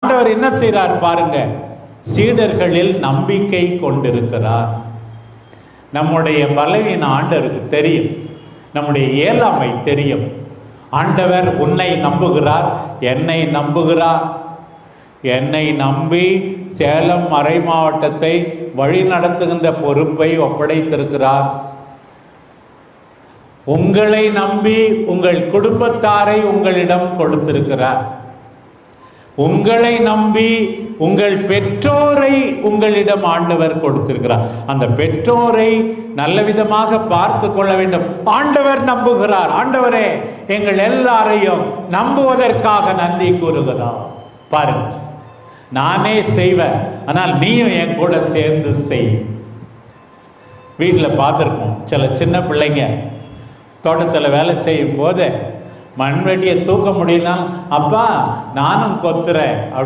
ஆண்டவர் என்ன செய்கிறார் பாருங்க, சீடர்களில் நம்பிக்கை கொண்டிருக்கிறார். நம்முடைய பலவீனம் ஆண்டவருக்கு தெரியும், நம்முடைய இயலாமை தெரியும். ஆண்டவர் உன்னை நம்புகிறார், என்னை நம்புகிறார். என்னை நம்பி சேலம் மறை மாவட்டத்தை வழி நடத்துகின்ற பொறுப்பை ஒப்படைத்திருக்கிறார். உங்களை நம்பி உங்கள் குடும்பத்தாரை உங்களிடம் கொடுத்திருக்கிறார். உங்களை நம்பி உங்கள் பெற்றோரை உங்களிடம் ஆண்டவர் கொடுத்திருக்கிறார். அந்த பெற்றோரை நல்ல விதமாக பார்த்து கொள்ள வேண்டும். ஆண்டவர் நம்புகிறார். ஆண்டவரே, எங்கள் எல்லாரையும் நம்புவதற்காக நன்றி கூறுகிறார். பாருங்க, நானே செய்வேன், ஆனால் நீயும் என் கூட சேர்ந்து செய். வீட்டில் பார்த்துருக்கோம், சில சின்ன பிள்ளைங்க தோட்டத்தில் வேலை செய்யும் போது மண்வெட்டியை தூக்க முடியும்னா, அப்பா நானும் கொத்துறேன் அப்படி